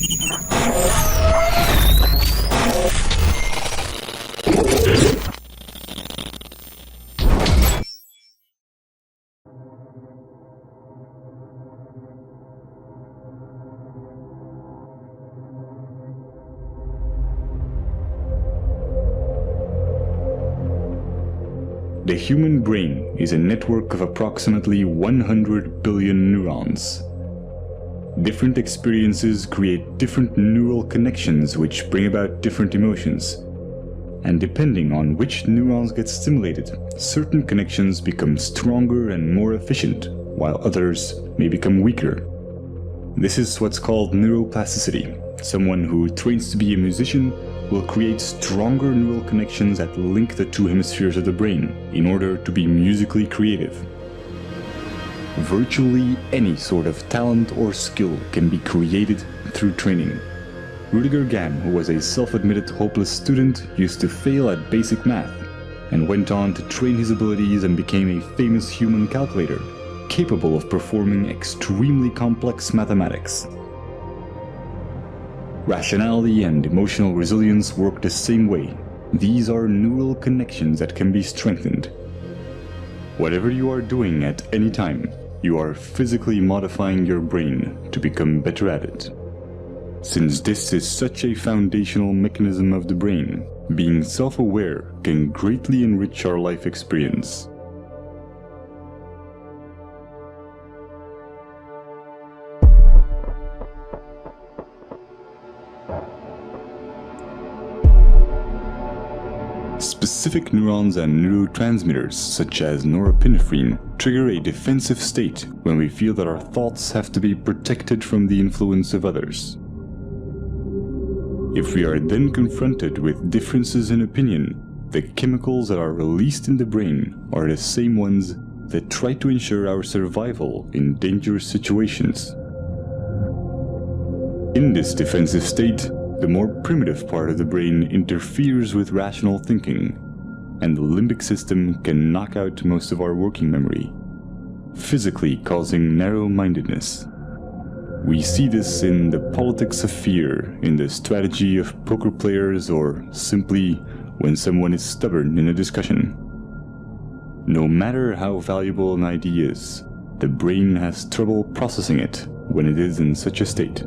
The human brain is a network of approximately 100 billion neurons. Different experiences create different neural connections which bring about different emotions. And depending on which neurons get stimulated, certain connections become stronger and more efficient, while others may become weaker. This is what's called neuroplasticity. Someone who trains to be a musician will create stronger neural connections that link the two hemispheres of the brain in order to be musically creative. Virtually any sort of talent or skill can be created through training. Rudiger Gamm, who was a self-admitted hopeless student, used to fail at basic math, and went on to train his abilities and became a famous human calculator, capable of performing extremely complex mathematics. Rationality and emotional resilience work the same way. These are neural connections that can be strengthened. Whatever you are doing at any time, you are physically modifying your brain to become better at it. Since this is such a foundational mechanism of the brain, being self-aware can greatly enrich our life experience. Specific neurons and neurotransmitters, such as norepinephrine, trigger a defensive state when we feel that our thoughts have to be protected from the influence of others. If we are then confronted with differences in opinion, the chemicals that are released in the brain are the same ones that try to ensure our survival in dangerous situations. In this defensive state, the more primitive part of the brain interferes with rational thinking, and the limbic system can knock out most of our working memory, physically causing narrow-mindedness. We see this in the politics of fear, in the strategy of poker players, or simply when someone is stubborn in a discussion. No matter how valuable an idea is, the brain has trouble processing it when it is in such a state.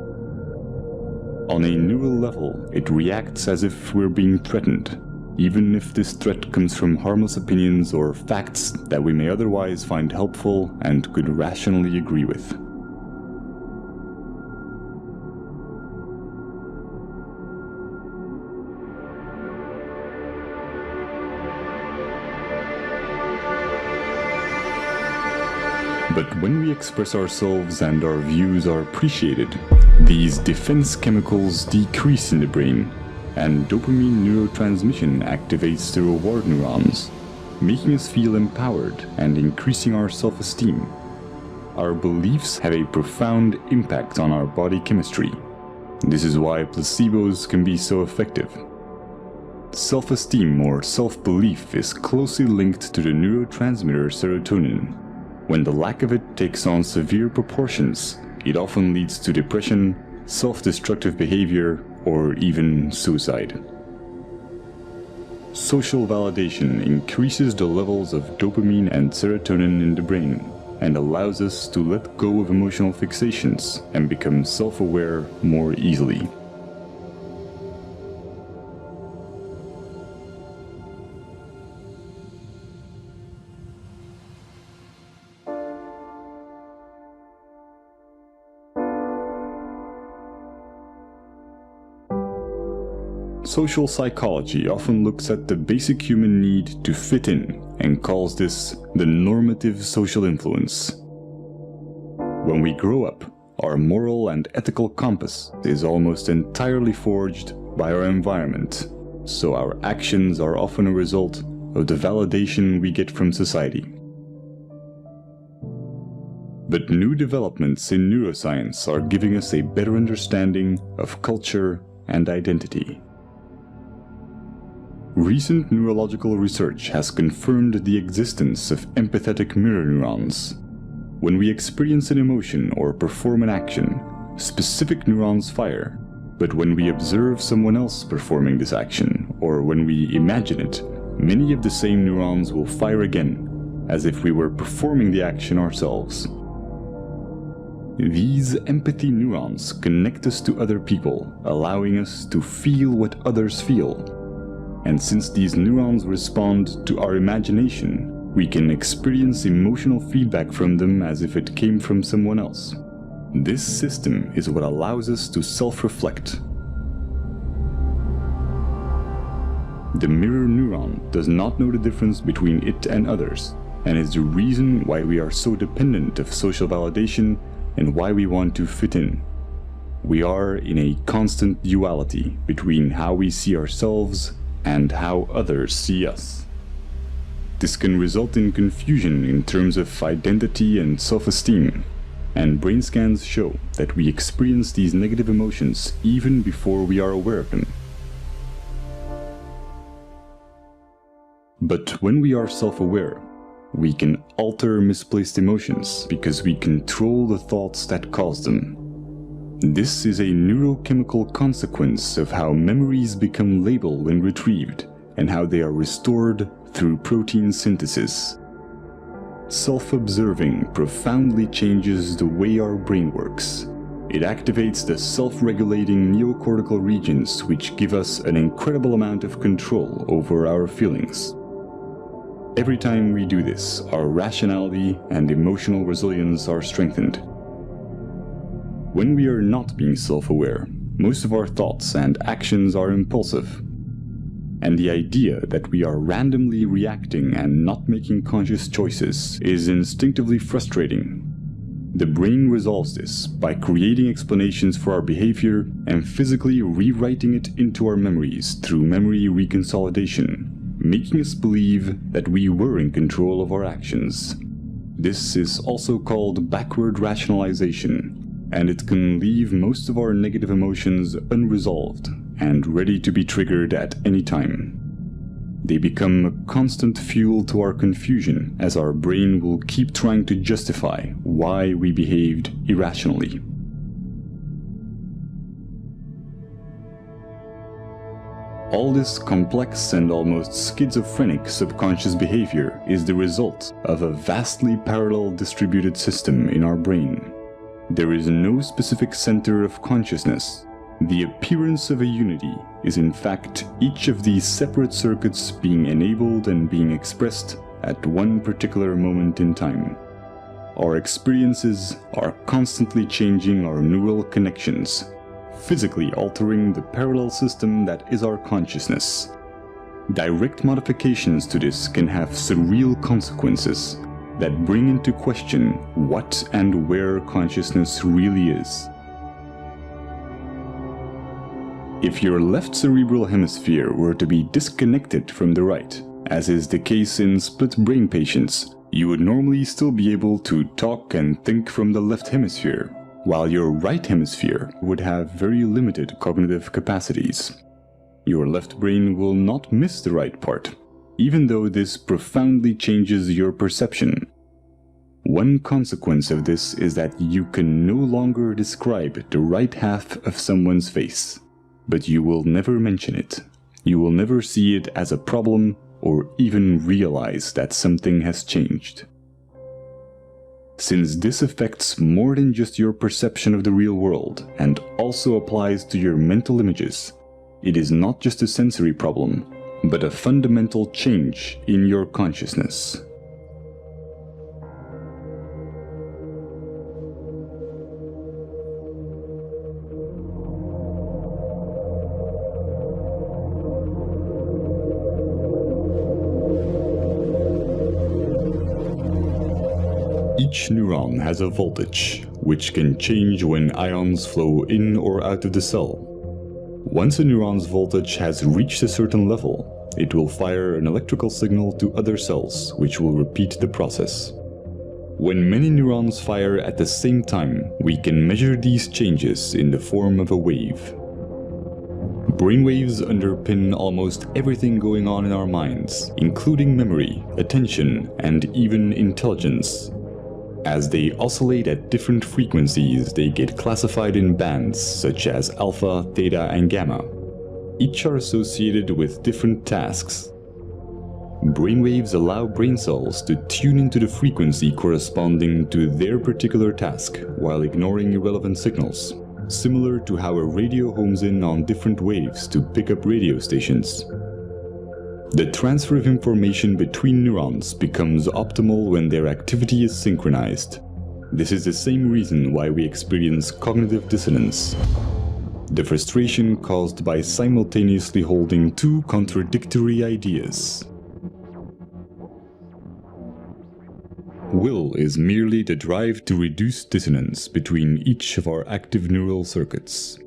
On a neural level, it reacts as if we're being threatened, even if this threat comes from harmless opinions or facts that we may otherwise find helpful and could rationally agree with. But when we express ourselves and our views are appreciated, these defense chemicals decrease in the brain, and dopamine neurotransmission activates the reward neurons, making us feel empowered and increasing our self-esteem. Our beliefs have a profound impact on our body chemistry. This is why placebos can be so effective. Self-esteem or self-belief is closely linked to the neurotransmitter serotonin. When the lack of it takes on severe proportions, it often leads to depression, self-destructive behavior, or even suicide. Social validation increases the levels of dopamine and serotonin in the brain, and allows us to let go of emotional fixations and become self-aware more easily. Social psychology often looks at the basic human need to fit in and calls this the normative social influence. When we grow up, our moral and ethical compass is almost entirely forged by our environment, so our actions are often a result of the validation we get from society. But new developments in neuroscience are giving us a better understanding of culture and identity. Recent neurological research has confirmed the existence of empathetic mirror neurons. When we experience an emotion or perform an action, specific neurons fire, But when we observe someone else performing this action, or when we imagine it, many of the same neurons will fire again, as if we were performing the action ourselves. These empathy neurons connect us to other people, allowing us to feel what others feel. And since these neurons respond to our imagination, we can experience emotional feedback from them as if it came from someone else. This system is what allows us to self-reflect. The mirror neuron does not know the difference between it and others, and is the reason why we are so dependent of social validation and why we want to fit in. We are in a constant duality between how we see ourselves and how others see us. This can result in confusion in terms of identity and self-esteem, and brain scans show that we experience these negative emotions even before we are aware of them. But when we are self-aware, we can alter misplaced emotions because we control the thoughts that cause them. This is a neurochemical consequence of how memories become labeled when retrieved, and how they are restored through protein synthesis. Self-observing profoundly changes the way our brain works. It activates the self-regulating neocortical regions, which give us an incredible amount of control over our feelings. Every time we do this, our rationality and emotional resilience are strengthened. When we are not being self-aware, most of our thoughts and actions are impulsive. And the idea that we are randomly reacting and not making conscious choices is instinctively frustrating. The brain resolves this by creating explanations for our behavior and physically rewriting it into our memories through memory reconsolidation, making us believe that we were in control of our actions. This is also called backward rationalization, and it can leave most of our negative emotions unresolved and ready to be triggered at any time. They become a constant fuel to our confusion, as our brain will keep trying to justify why we behaved irrationally. All this complex and almost schizophrenic subconscious behavior is the result of a vastly parallel distributed system in our brain. There is no specific center of consciousness. The appearance of a unity is in fact each of these separate circuits being enabled and being expressed at one particular moment in time. Our experiences are constantly changing our neural connections, physically altering the parallel system that is our consciousness. Direct modifications to this can have surreal consequences that bring into question what and where consciousness really is. If your left cerebral hemisphere were to be disconnected from the right, as is the case in split brain patients, you would normally still be able to talk and think from the left hemisphere, while your right hemisphere would have very limited cognitive capacities. Your left brain will not miss the right part, even though this profoundly changes your perception. One consequence of this is that you can no longer describe the right half of someone's face, but you will never mention it. You will never see it as a problem or even realize that something has changed. Since this affects more than just your perception of the real world and also applies to your mental images, it is not just a sensory problem, but a fundamental change in your consciousness. Each neuron has a voltage, which can change when ions flow in or out of the cell. Once a neuron's voltage has reached a certain level, it will fire an electrical signal to other cells, which will repeat the process. When many neurons fire at the same time, we can measure these changes in the form of a wave. Brainwaves underpin almost everything going on in our minds, including memory, attention, and even intelligence. As they oscillate at different frequencies, they get classified in bands such as alpha, theta, and gamma. Each are associated with different tasks. Brainwaves allow brain cells to tune into the frequency corresponding to their particular task, while ignoring irrelevant signals, similar to how a radio homes in on different waves to pick up radio stations. The transfer of information between neurons becomes optimal when their activity is synchronized. This is the same reason why we experience cognitive dissonance, the frustration caused by simultaneously holding two contradictory ideas. Will is merely the drive to reduce dissonance between each of our active neural circuits.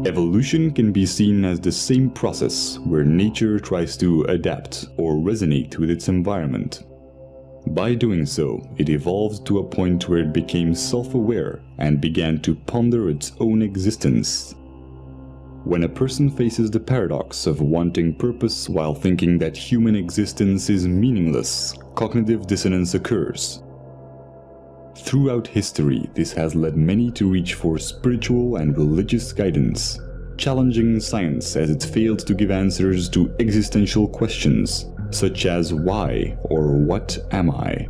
Evolution can be seen as the same process where nature tries to adapt or resonate with its environment. By doing so, it evolved to a point where it became self-aware and began to ponder its own existence. When a person faces the paradox of wanting purpose while thinking that human existence is meaningless, cognitive dissonance occurs. Throughout history, this has led many to reach for spiritual and religious guidance, challenging science as it failed to give answers to existential questions, such as why or what am I?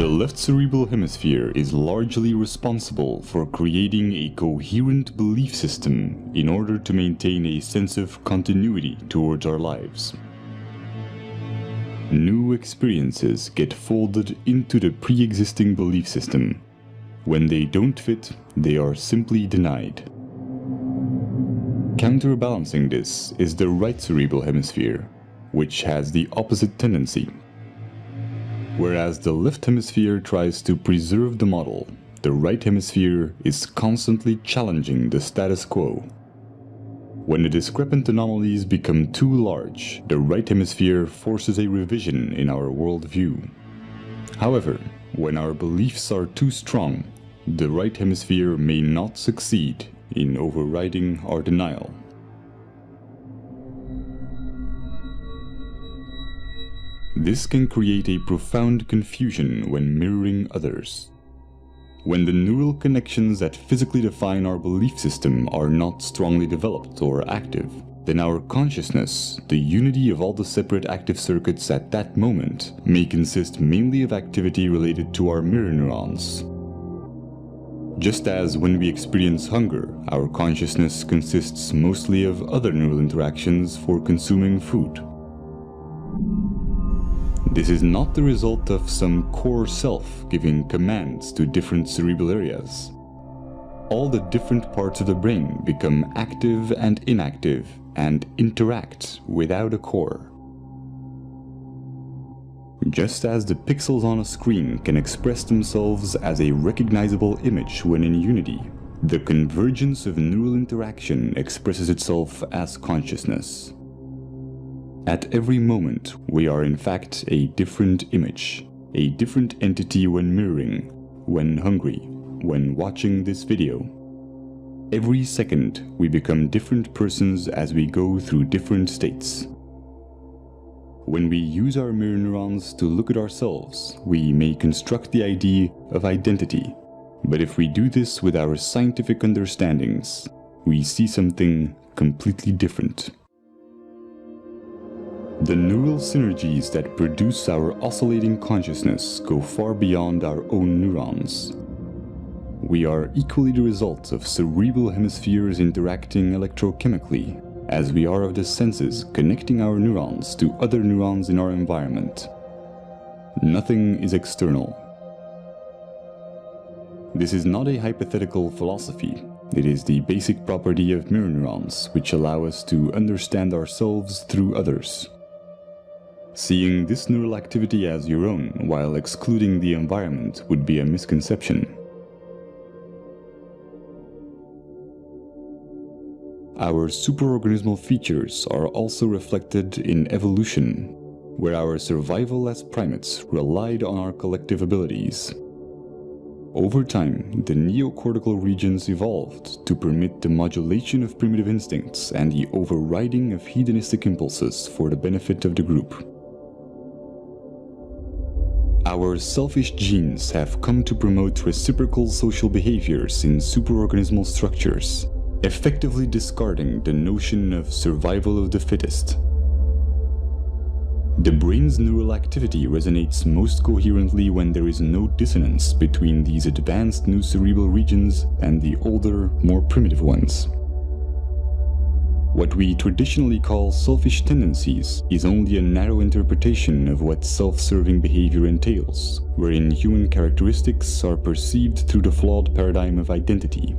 The left cerebral hemisphere is largely responsible for creating a coherent belief system in order to maintain a sense of continuity towards our lives. New experiences get folded into the pre-existing belief system. When they don't fit, they are simply denied. Counterbalancing this is the right cerebral hemisphere, which has the opposite tendency. Whereas the left hemisphere tries to preserve the model, the right hemisphere is constantly challenging the status quo. When the discrepant anomalies become too large, the right hemisphere forces a revision in our worldview. However, when our beliefs are too strong, the right hemisphere may not succeed in overriding our denial. This can create a profound confusion when mirroring others. When the neural connections that physically define our belief system are not strongly developed or active, then our consciousness, the unity of all the separate active circuits at that moment, may consist mainly of activity related to our mirror neurons. Just as when we experience hunger, our consciousness consists mostly of other neural interactions for consuming food. This is not the result of some core self giving commands to different cerebral areas. All the different parts of the brain become active and inactive and interact without a core. Just as the pixels on a screen can express themselves as a recognizable image when in unity, the convergence of neural interaction expresses itself as consciousness. At every moment, we are in fact a different image, a different entity when mirroring, when hungry, when watching this video. Every second, we become different persons as we go through different states. When we use our mirror neurons to look at ourselves, we may construct the idea of identity. But if we do this with our scientific understandings, we see something completely different. The neural synergies that produce our oscillating consciousness go far beyond our own neurons. We are equally the result of cerebral hemispheres interacting electrochemically, as we are of the senses connecting our neurons to other neurons in our environment. Nothing is external. This is not a hypothetical philosophy. It is the basic property of mirror neurons, which allow us to understand ourselves through others. Seeing this neural activity as your own while excluding the environment would be a misconception. Our superorganismal features are also reflected in evolution, where our survival as primates relied on our collective abilities. Over time, the neocortical regions evolved to permit the modulation of primitive instincts and the overriding of hedonistic impulses for the benefit of the group. Our selfish genes have come to promote reciprocal social behaviors in superorganismal structures, effectively discarding the notion of survival of the fittest. The brain's neural activity resonates most coherently when there is no dissonance between these advanced new cerebral regions and the older, more primitive ones. What we traditionally call selfish tendencies is only a narrow interpretation of what self-serving behavior entails, wherein human characteristics are perceived through the flawed paradigm of identity,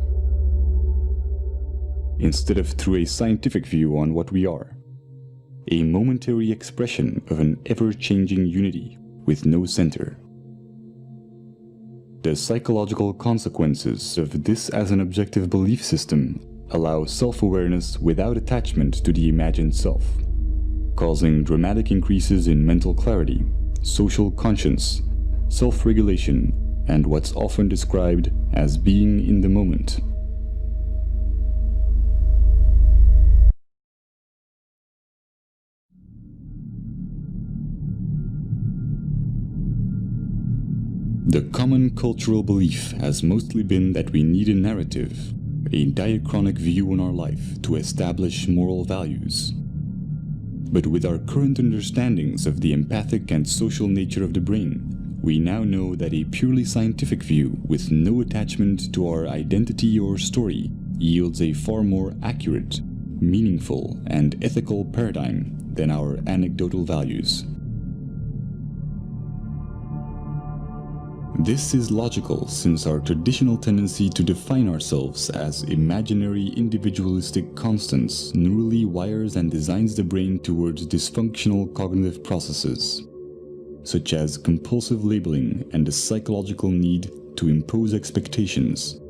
instead of through a scientific view on what we are. A momentary expression of an ever-changing unity with no center. The psychological consequences of this as an objective belief system allow self-awareness without attachment to the imagined self, causing dramatic increases in mental clarity, social conscience, self-regulation, and what's often described as being in the moment. The common cultural belief has mostly been that we need a narrative, a diachronic view on our life to establish moral values. But with our current understandings of the empathic and social nature of the brain, we now know that a purely scientific view with no attachment to our identity or story yields a far more accurate, meaningful, and ethical paradigm than our anecdotal values. This is logical since our traditional tendency to define ourselves as imaginary individualistic constants neurally wires and designs the brain towards dysfunctional cognitive processes, such as compulsive labeling and the psychological need to impose expectations.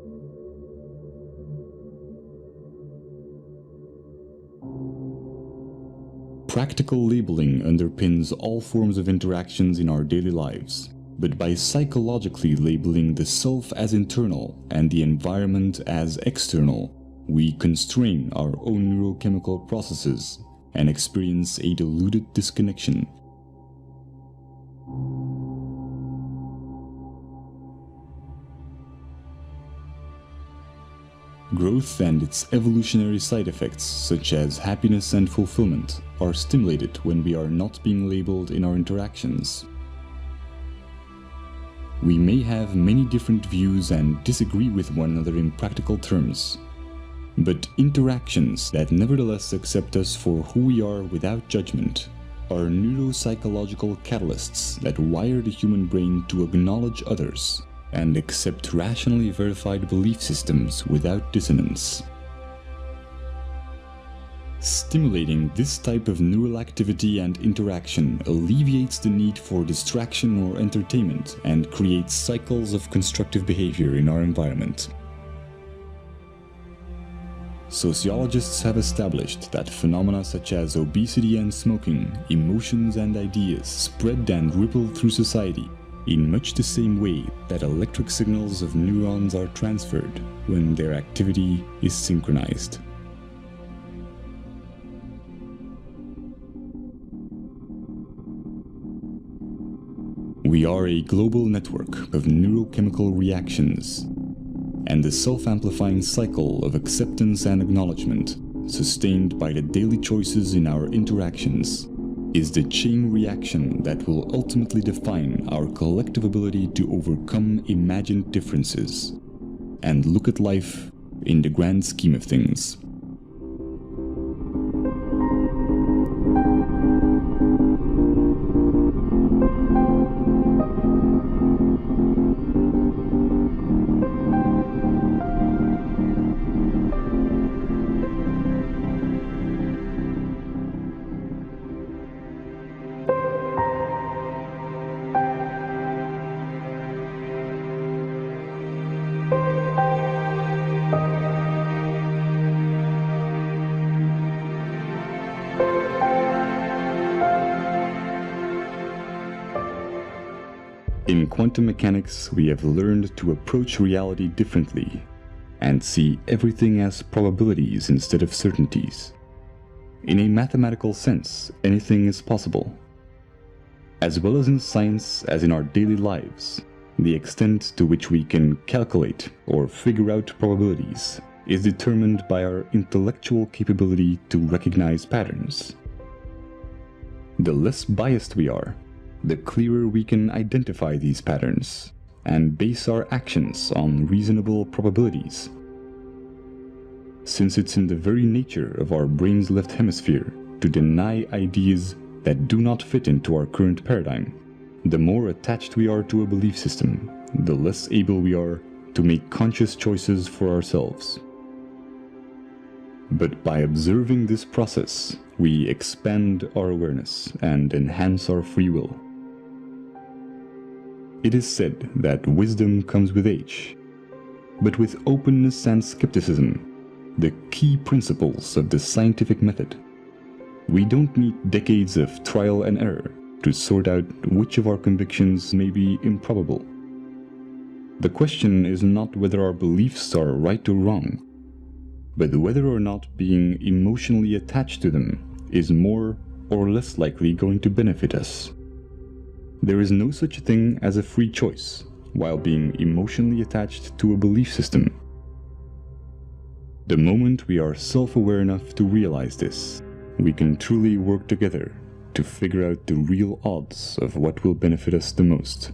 Practical labeling underpins all forms of interactions in our daily lives. But by psychologically labeling the self as internal and the environment as external, we constrain our own neurochemical processes and experience a diluted disconnection. Growth and its evolutionary side effects, such as happiness and fulfillment, are stimulated when we are not being labeled in our interactions. We may have many different views and disagree with one another in practical terms, but interactions that nevertheless accept us for who we are without judgment are neuropsychological catalysts that wire the human brain to acknowledge others and accept rationally verified belief systems without dissonance. Stimulating this type of neural activity and interaction alleviates the need for distraction or entertainment and creates cycles of constructive behavior in our environment. Sociologists have established that phenomena such as obesity and smoking, emotions and ideas spread and ripple through society in much the same way that electric signals of neurons are transferred when their activity is synchronized. We are a global network of neurochemical reactions, and the self-amplifying cycle of acceptance and acknowledgement, sustained by the daily choices in our interactions, is the chain reaction that will ultimately define our collective ability to overcome imagined differences and look at life in the grand scheme of things. quantum mechanics, we have learned to approach reality differently and see everything as probabilities instead of certainties. In a mathematical sense, anything is possible. As well as in science as in our daily lives, the extent to which we can calculate or figure out probabilities is determined by our intellectual capability to recognize patterns. The less biased we are, the clearer we can identify these patterns and base our actions on reasonable probabilities. Since it's in the very nature of our brain's left hemisphere to deny ideas that do not fit into our current paradigm, the more attached we are to a belief system, the less able we are to make conscious choices for ourselves. But by observing this process, we expand our awareness and enhance our free will. It is said that wisdom comes with age, but with openness and skepticism, the key principles of the scientific method. We don't need decades of trial and error to sort out which of our convictions may be improbable. The question is not whether our beliefs are right or wrong, but whether or not being emotionally attached to them is more or less likely going to benefit us. There is no such thing as a free choice while being emotionally attached to a belief system. The moment we are self-aware enough to realize this, we can truly work together to figure out the real odds of what will benefit us the most.